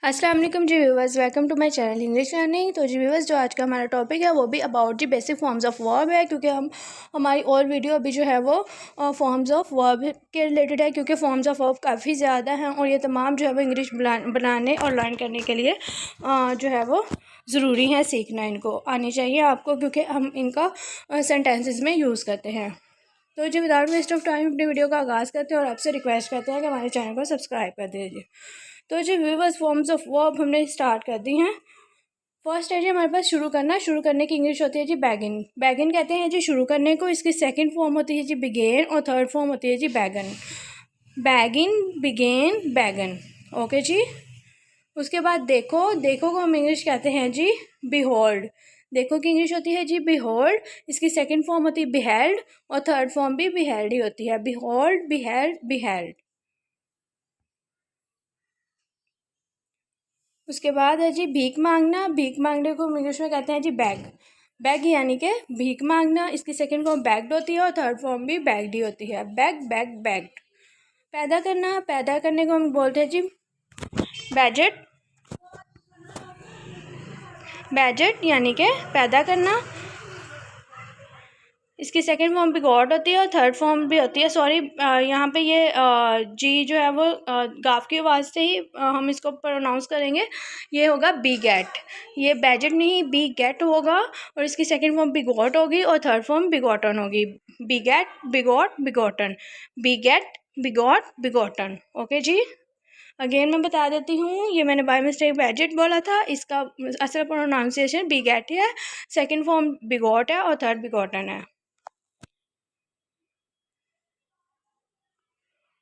अस्सलाम वालेकुम जी viewers, welcome to my channel English learning. तो जी व्यूवर्स, जो आज का हमारा टॉपिक है वो भी अबाउट जी बेसिक फॉर्म्स ऑफ वर्ब है, क्योंकि हमारी और वीडियो अभी जो है वो फॉर्म्स ऑफ वर्ब के रिलेटेड है, क्योंकि फॉर्म्स ऑफ वर्ब काफ़ी ज़्यादा हैं और ये तमाम जो है वो इंग्लिश बनाने और लर्न करने के लिए जो है वो ज़रूरी है सीखना। इनको आनी चाहिए आपको, क्योंकि हम इनका सेंटेंसेस में यूज़ करते हैं। तो जी विदाउट वेस्ट ऑफ टाइम अपनी वीडियो का आगाज़ करते हैं और आपसे रिक्वेस्ट करते हैं कि हमारे चैनल को सब्सक्राइब कर दीजिए। तो जी व्यूवर्स, फॉर्म्स ऑफ वर्ब हमने स्टार्ट कर दी हैं। फर्स्ट है जी हमारे पास शुरू करने की इंग्लिश होती है जी बैगिन। बैगिन कहते हैं जी शुरू करने को। इसकी सेकंड फॉर्म होती है जी बिगेन और थर्ड फॉर्म होती है जी बैगन। बैगिन, बिगेन, बैगन। ओके जी। उसके बाद देखो को हम इंग्लिश कहते हैं जी बिहोल्ड। देखो की इंग्लिश होती है जी बिहोल्ड। इसकी सेकंड फॉर्म होती है बिहेल्ड और थर्ड फॉर्म भी बिहेल्ड ही होती है। Behold, beheld, beheld. उसके बाद है जी भीख मांगना। भीख मांगने को हम इंग्लिश में कहते हैं जी बैग। बैग यानी कि भीख मांगना। इसकी सेकंड फॉर्म बैग्ड होती है और थर्ड फॉर्म भी बैग्ड ही होती है। Bag, bag, bagged. पैदा करना, पैदा करने को हम बोलते हैं जी बैजेट। बैजेट यानी कि पैदा करना। इसकी सेकंड फॉर्म भी गॉड होती है और थर्ड फॉर्म भी होती है। सॉरी, यहाँ पे ये जी जो है वो गाफ की आवाज़ से ही हम इसको प्रोनाउंस करेंगे। ये होगा बी गेट। ये बैजेट नहीं, बी गेट होगा। और इसकी सेकंड फॉर्म बिगॉट होगी और थर्ड फॉर्म बिगॉटन होगी। Beget, begot, begotten. Beget, begot, begotten. Okay जी। अगेन मैं बता देती हूँ, ये मैंने बाय मिस्टेक बैजेट बोला था। इसका असल प्रोनाउंसिएशन बी गेट है। सेकंड फॉर्म बिगॉट है और थर्ड बिगॉटन है।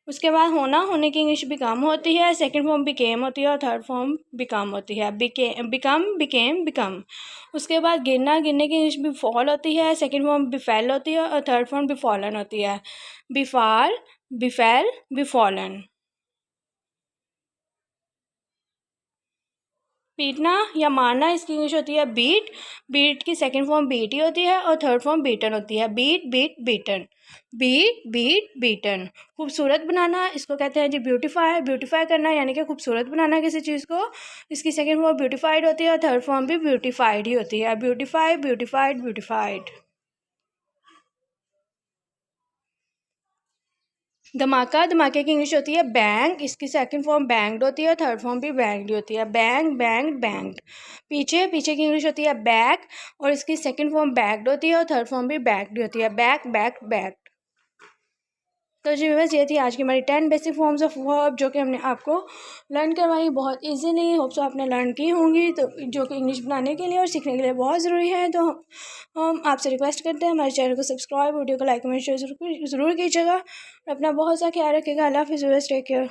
उसके बाद होने की इंग्लिश बिकम होती है। सेकंड फॉर्म बिकेम होती है और थर्ड फॉर्म बिकम होती है। Become, became, become. उसके बाद गिरने की इंग्लिश बिफॉल होती है। सेकंड फॉर्म बिफेल होती है और थर्ड फॉर्म बिफॉलन होती है। बिफाल, बिफेल, बिफॉलन। पीटना या मारना, इसकी इंग्लिश होती है बीट। बीट की सेकंड फॉर्म बीट ही होती है और थर्ड फॉर्म बीटन होती है। Beat, beat, beaten. Beat, beat, beaten. खूबसूरत बनाना, इसको कहते हैं जी ब्यूटीफाई। ब्यूटीफाई करना यानी कि खूबसूरत बनाना किसी चीज़ को। इसकी सेकंड फॉर्म ब्यूटीफाइड होती है और थर्ड फॉर्म भी ब्यूटीफाइड ही होती है। Beautify, beautified, beautified. धमाके की इंग्लिश होती है बैंग। इसकी सेकंड फॉर्म बैंग्ड होती है और थर्ड फॉर्म भी बैंग्ड होती है। Bang, bang, banged. पीछे की इंग्लिश होती है बैक और इसकी सेकंड फॉर्म बैग्ड होती है और थर्ड फॉर्म भी बैग्ड होती है। Back, back, back. तो जी बस ये थी आज की हमारी 10 बेसिक फॉर्म्स ऑफ वर्ब, जो कि हमने आपको लर्न करवाई बहुत इजीली। होप सो आपने लर्न की होंगी, तो जो कि इंग्लिश बनाने के लिए और सीखने के लिए बहुत ज़रूरी है। तो हम आपसे रिक्वेस्ट करते हैं हमारे चैनल को सब्सक्राइब, वीडियो को लाइक, कमेंट, शेयर ज़रूर कीजिएगा। अपना बहुत सा ख्याल रखिएगा। अल्लाह हाफिज़। Take care.